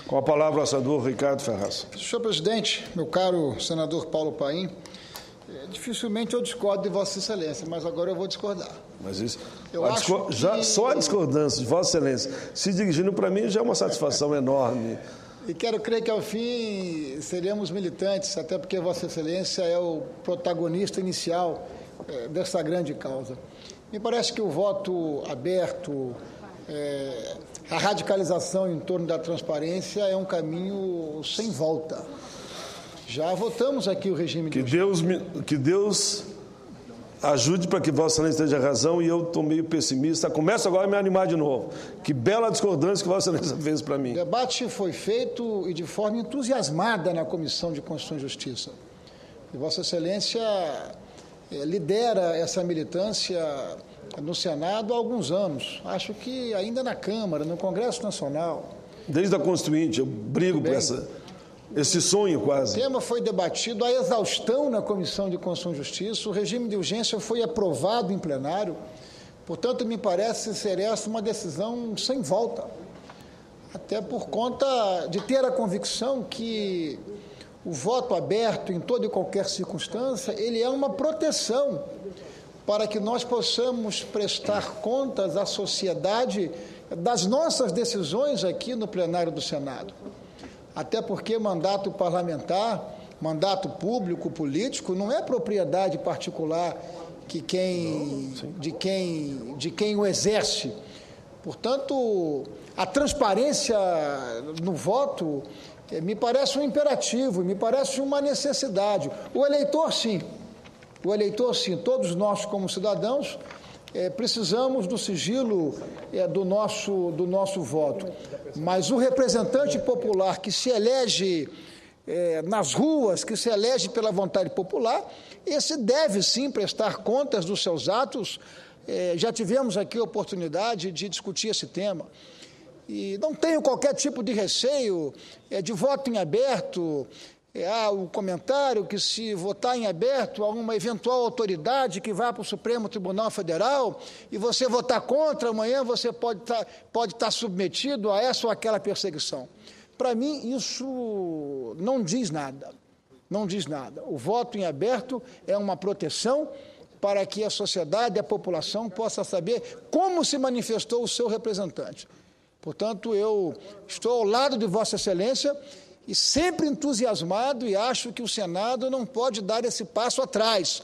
Com a palavra, o senador Ricardo Ferraz. Senhor presidente, meu caro senador Paulo Paim, dificilmente eu discordo de Vossa Excelência, mas agora eu vou discordar. Mas isso, só a discordância de Vossa Excelência se dirigindo para mim já é uma satisfação enorme. E quero crer que, ao fim, seremos militantes, até porque Vossa Excelência é o protagonista inicial dessa grande causa. Me parece que o voto aberto, a radicalização em torno da transparência é um caminho sem volta. Já votamos aqui o regime de Que Deus ajude para que Vossa Excelência esteja razão, e eu estou meio pessimista. Começo agora a me animar de novo. Que bela discordância que Vossa Excelência fez para mim. O debate foi feito e de forma entusiasmada na Comissão de Constituição e Justiça. E Vossa Excelência lidera essa militância no Senado há alguns anos. Acho que ainda na Câmara, no Congresso Nacional. Desde a Constituinte, eu brigo por esse sonho quase. O tema foi debatido à exaustão na Comissão de Constituição e Justiça, o regime de urgência foi aprovado em plenário, portanto, me parece ser essa uma decisão sem volta, até por conta de ter a convicção que o voto aberto em toda e qualquer circunstância, ele é uma proteção para que nós possamos prestar contas à sociedade das nossas decisões aqui no plenário do Senado. Até porque mandato parlamentar, mandato público, político, não é propriedade particular de quem o exerce. Portanto, a transparência no voto me parece um imperativo, me parece uma necessidade. O eleitor, sim, todos nós como cidadãos, precisamos do sigilo do nosso voto. Mas o representante popular que se elege nas ruas, que se elege pela vontade popular, esse deve sim prestar contas dos seus atos. Já tivemos aqui a oportunidade de discutir esse tema. E não tenho qualquer tipo de receio de voto em aberto. Há o comentário que, se votar em aberto a uma eventual autoridade que vá para o Supremo Tribunal Federal e você votar contra, amanhã você pode estar submetido a essa ou aquela perseguição. Para mim, isso não diz nada. Não diz nada. O voto em aberto é uma proteção para que a sociedade, a população, possa saber como se manifestou o seu representante. Portanto, eu estou ao lado de Vossa Excelência e sempre entusiasmado, e acho que o Senado não pode dar esse passo atrás.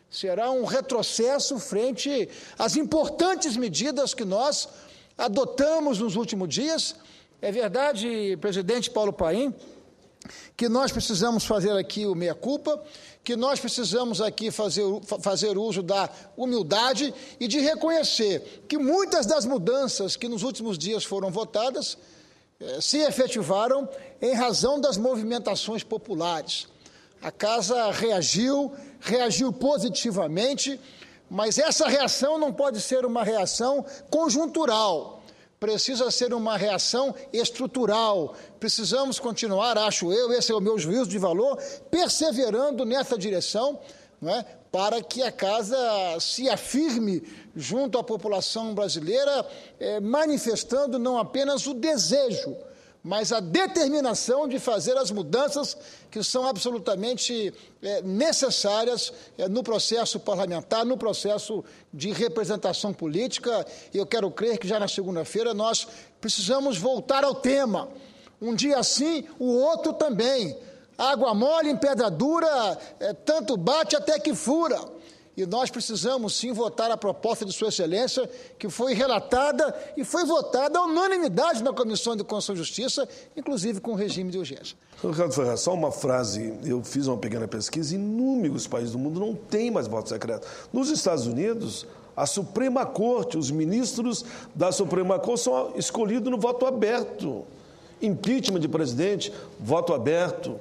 Será um retrocesso frente às importantes medidas que nós adotamos nos últimos dias. É verdade, presidente Paulo Paim, que nós precisamos fazer aqui o meia-culpa, que nós precisamos aqui fazer uso da humildade e de reconhecer que muitas das mudanças que nos últimos dias foram votadas se efetivaram em razão das movimentações populares. A Casa reagiu positivamente, mas essa reação não pode ser uma reação conjuntural, precisa ser uma reação estrutural. Precisamos continuar, acho eu, esse é o meu juízo de valor, perseverando nessa direção, não é? Para que a Casa se afirme junto à população brasileira, manifestando não apenas o desejo, mas a determinação de fazer as mudanças que são absolutamente necessárias no processo parlamentar, no processo de representação política. E eu quero crer que já na segunda-feira nós precisamos voltar ao tema. Um dia sim, o outro também. Água mole em pedra dura, tanto bate até que fura. E nós precisamos sim votar a proposta de Sua Excelência, que foi relatada e foi votada à unanimidade na Comissão de Constituição e Justiça, inclusive com o regime de urgência. Ricardo Ferraz, só uma frase, eu fiz uma pequena pesquisa, inúmeros países do mundo não têm mais voto secreto. Nos Estados Unidos, a Suprema Corte, os ministros da Suprema Corte são escolhidos no voto aberto. Impeachment de presidente, voto aberto.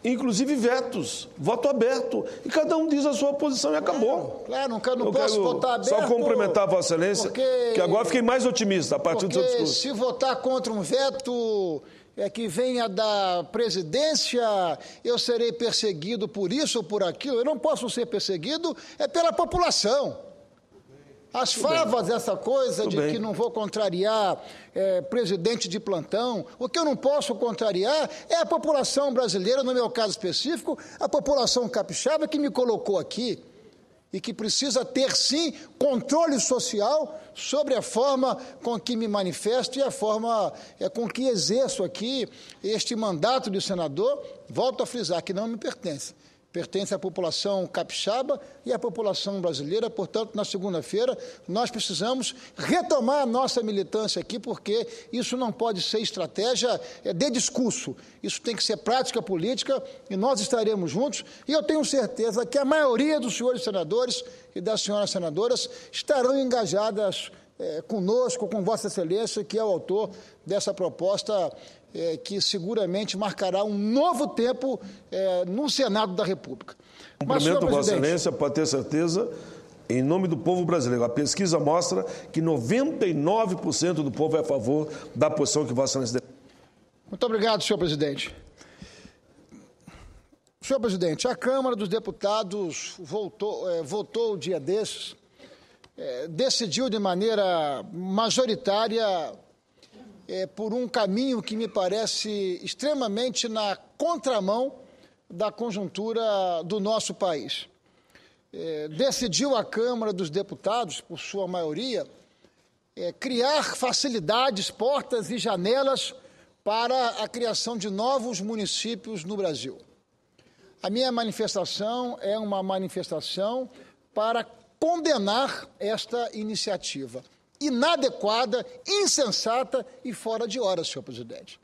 Inclusive vetos, voto aberto. E cada um diz a sua posição e acabou. Claro, não posso votar aberto. Só cumprimentar a Vossa Excelência, que agora fiquei mais otimista a partir do seu discurso. Se votar contra um veto que venha da presidência, eu serei perseguido por isso ou por aquilo. Eu não posso ser perseguido pela população. As favas, essa coisa de que não vou contrariar presidente de plantão, o que eu não posso contrariar é a população brasileira, no meu caso específico, a população capixaba que me colocou aqui e que precisa ter, sim, controle social sobre a forma com que me manifesto e a forma com que exerço aqui este mandato de senador. Volto a frisar que não me pertence. Pertence à população capixaba e à população brasileira. Portanto, na segunda-feira, nós precisamos retomar a nossa militância aqui, porque isso não pode ser estratégia de discurso. Isso tem que ser prática política e nós estaremos juntos. E eu tenho certeza que a maioria dos senhores senadores e das senhoras senadoras estarão engajadas conosco, com Vossa Excelência, que é o autor dessa proposta que seguramente marcará um novo tempo no Senado da República. Cumprimento Vossa Excelência, pode ter certeza, em nome do povo brasileiro. A pesquisa mostra que 99% do povo é a favor da posição que Vossa Excelência tem. Muito obrigado, senhor presidente. Senhor presidente, a Câmara dos Deputados votou dia desses, decidiu de maneira majoritária por um caminho que me parece extremamente na contramão da conjuntura do nosso país. Decidiu a Câmara dos Deputados, por sua maioria, criar facilidades, portas e janelas para a criação de novos municípios no Brasil. A minha manifestação é uma manifestação para condenar esta iniciativa inadequada, insensata e fora de hora, senhor presidente.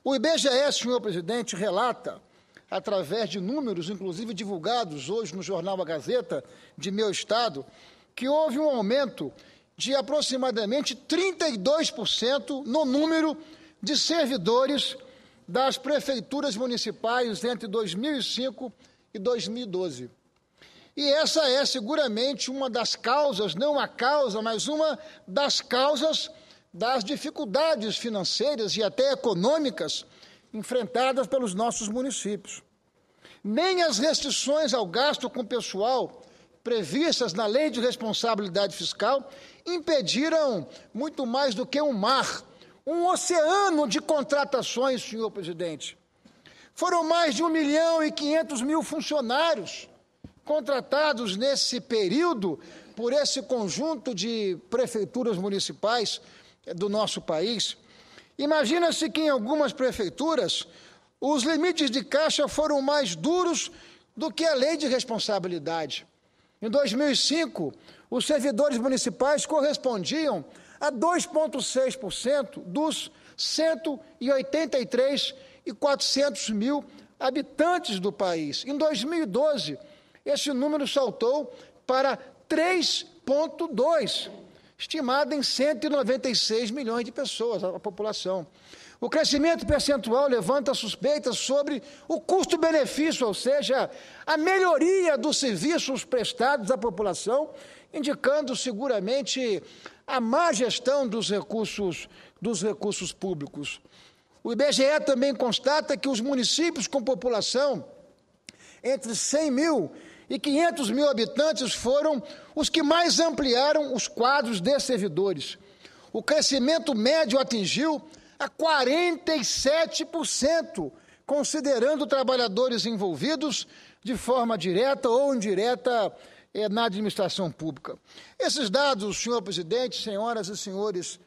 O IBGE, senhor presidente, relata, através de números, inclusive divulgados hoje no jornal A Gazeta de meu estado, que houve um aumento de aproximadamente 32% no número de servidores das prefeituras municipais entre 2005 e 2012. E essa é seguramente uma das causas, não a causa, mas uma das causas das dificuldades financeiras e até econômicas enfrentadas pelos nossos municípios. Nem as restrições ao gasto com pessoal previstas na Lei de Responsabilidade Fiscal impediram muito mais do que um mar, um oceano de contratações, senhor presidente. Foram mais de 1.500.000 funcionários contratados nesse período por esse conjunto de prefeituras municipais do nosso país. Imagina-se que em algumas prefeituras os limites de caixa foram mais duros do que a Lei de Responsabilidade. Em 2005, os servidores municipais correspondiam a 2,6% dos 183.400.000 habitantes do país. Em 2012, esse número saltou para 3,2%, estimado em 196 milhões de pessoas, a população. O crescimento percentual levanta suspeitas sobre o custo-benefício, ou seja, a melhoria dos serviços prestados à população, indicando seguramente a má gestão dos recursos públicos. O IBGE também constata que os municípios com população entre 100 mil e 500 mil habitantes foram os que mais ampliaram os quadros de servidores. O crescimento médio atingiu a 47%, considerando trabalhadores envolvidos de forma direta ou indireta na administração pública. Esses dados, senhor presidente, senhoras e senhores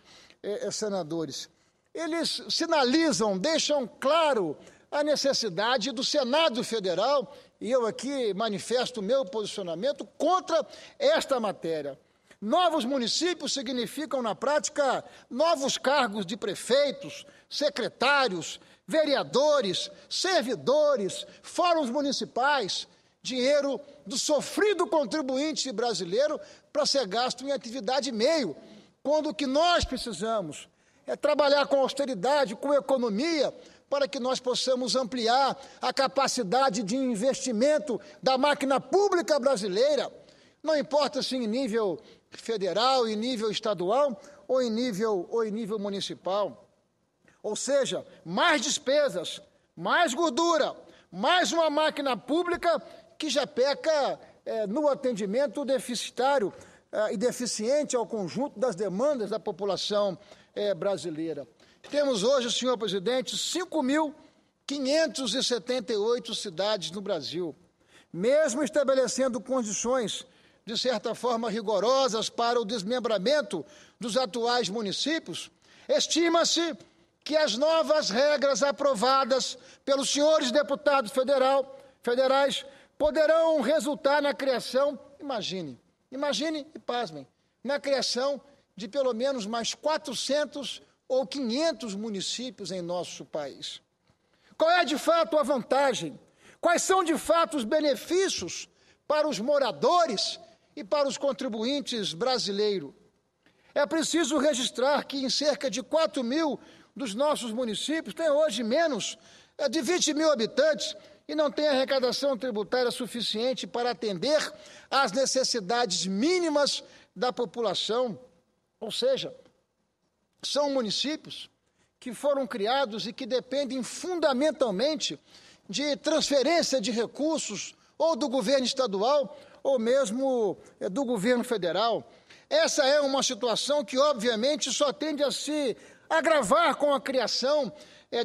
senadores, eles sinalizam, deixam claro a necessidade do Senado Federal, e eu aqui manifesto o meu posicionamento contra esta matéria. Novos municípios significam, na prática, novos cargos de prefeitos, secretários, vereadores, servidores, fóruns municipais, dinheiro do sofrido contribuinte brasileiro para ser gasto em atividade meio, quando o que nós precisamos é trabalhar com austeridade, com economia, para que nós possamos ampliar a capacidade de investimento da máquina pública brasileira, não importa se em nível federal, em nível estadual ou em nível municipal. Ou seja, mais despesas, mais gordura, mais uma máquina pública que já peca no atendimento deficitário e deficiente ao conjunto das demandas da população brasileira. Temos hoje, senhor presidente, 5.578 cidades no Brasil. Mesmo estabelecendo condições, de certa forma, rigorosas para o desmembramento dos atuais municípios, estima-se que as novas regras aprovadas pelos senhores deputados federais poderão resultar na criação, imagine e pasmem, na criação de pelo menos mais 400 ou 500 municípios em nosso país. Qual é, de fato, a vantagem? Quais são, de fato, os benefícios para os moradores e para os contribuintes brasileiros? É preciso registrar que em cerca de 4 mil dos nossos municípios tem hoje menos de 20 mil habitantes e não tem arrecadação tributária suficiente para atender às necessidades mínimas da população. Ou seja, são municípios que foram criados e que dependem fundamentalmente de transferência de recursos ou do governo estadual ou mesmo do governo federal. Essa é uma situação que, obviamente, só tende a se agravar com a criação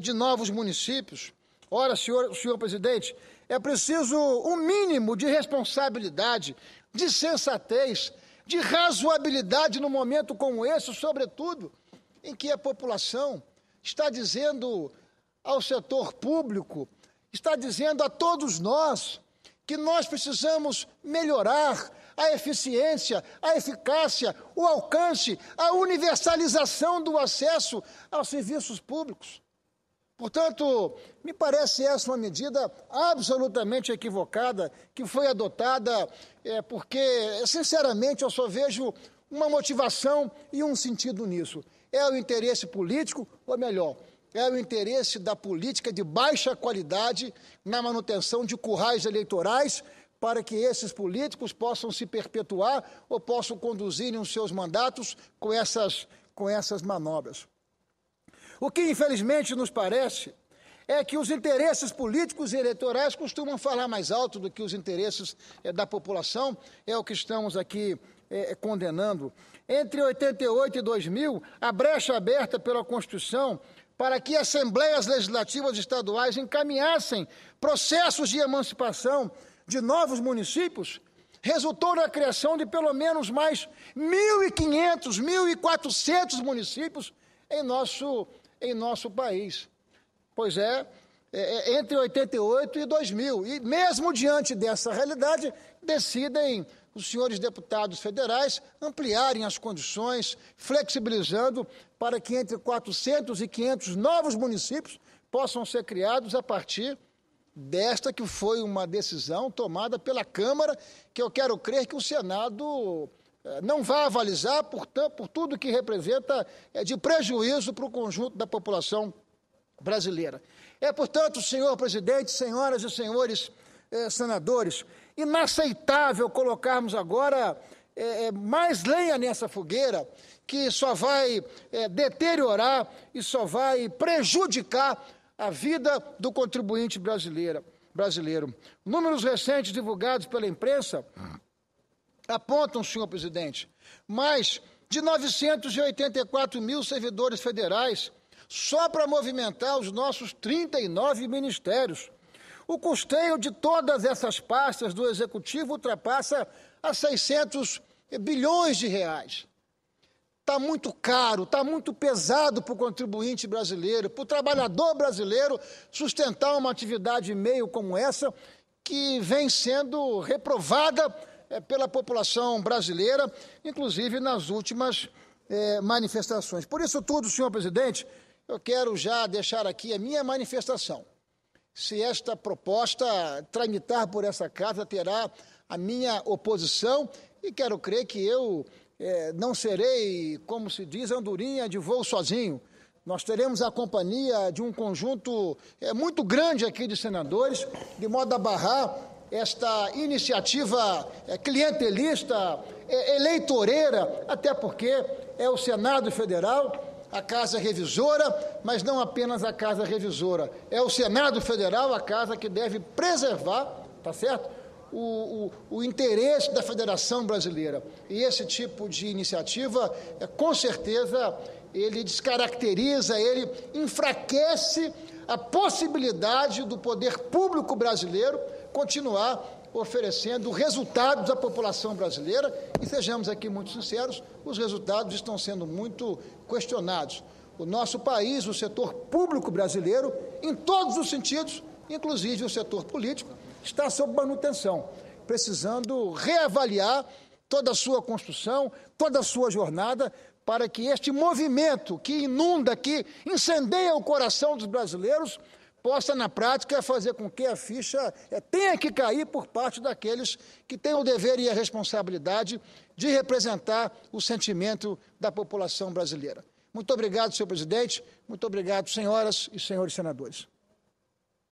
de novos municípios. Ora, senhor presidente, é preciso um mínimo de responsabilidade, de sensatez, de razoabilidade num momento como esse, sobretudo em que a população está dizendo ao setor público, está dizendo a todos nós que nós precisamos melhorar a eficiência, a eficácia, o alcance, a universalização do acesso aos serviços públicos. Portanto, me parece essa uma medida absolutamente equivocada que foi adotada porque, sinceramente, eu só vejo uma motivação e um sentido nisso. É o interesse político, ou melhor, é o interesse da política de baixa qualidade na manutenção de currais eleitorais para que esses políticos possam se perpetuar ou possam conduzir os seus mandatos com essas manobras. O que, infelizmente, nos parece é que os interesses políticos e eleitorais costumam falar mais alto do que os interesses da população, é o que estamos aqui condenando. Entre 88 e 2000, a brecha aberta pela Constituição para que assembleias legislativas estaduais encaminhassem processos de emancipação de novos municípios, resultou na criação de pelo menos mais 1.500, 1.400 municípios em nosso país. Pois entre 88 e 2000. E mesmo diante dessa realidade, decidem os senhores deputados federais ampliarem as condições, flexibilizando para que entre 400 e 500 novos municípios possam ser criados a partir desta que foi uma decisão tomada pela Câmara, que eu quero crer que o Senado não vai avalizar por tudo que representa de prejuízo para o conjunto da população brasileira. Portanto, senhor presidente, senhoras e senhores senadores, inaceitável colocarmos agora mais lenha nessa fogueira que só vai deteriorar e só vai prejudicar a vida do contribuinte brasileiro. Números recentes divulgados pela imprensa apontam, senhor presidente, mais de 984 mil servidores federais só para movimentar os nossos 39 ministérios. O custeio de todas essas pastas do Executivo ultrapassa a 600 bilhões de reais. Está muito caro, está muito pesado para o contribuinte brasileiro, para o trabalhador brasileiro sustentar uma atividade meio como essa, que vem sendo reprovada pela população brasileira, inclusive nas últimas manifestações. Por isso tudo, senhor presidente, eu quero já deixar aqui a minha manifestação. Se esta proposta tramitar por essa casa, terá a minha oposição e quero crer que eu não serei, como se diz, andorinha de voo sozinho. Nós teremos a companhia de um conjunto muito grande aqui de senadores, de modo a barrar esta iniciativa clientelista, eleitoreira, até porque é o Senado Federal, a Casa Revisora, mas não apenas a Casa Revisora. É o Senado Federal, a casa que deve preservar, tá certo? o interesse da Federação Brasileira. E esse tipo de iniciativa, com certeza, ele descaracteriza, ele enfraquece a possibilidade do poder público brasileiro continuar oferecendo resultados à população brasileira, e sejamos aqui muito sinceros, os resultados estão sendo muito questionados. O nosso país, o setor público brasileiro, em todos os sentidos, inclusive o setor político, está sob manutenção, precisando reavaliar toda a sua construção, toda a sua jornada, para que este movimento que inunda, que incendeia o coração dos brasileiros, possa, na prática, fazer com que a ficha tenha que cair por parte daqueles que têm o dever e a responsabilidade de representar o sentimento da população brasileira. Muito obrigado, senhor presidente. Muito obrigado, senhoras e senhores senadores.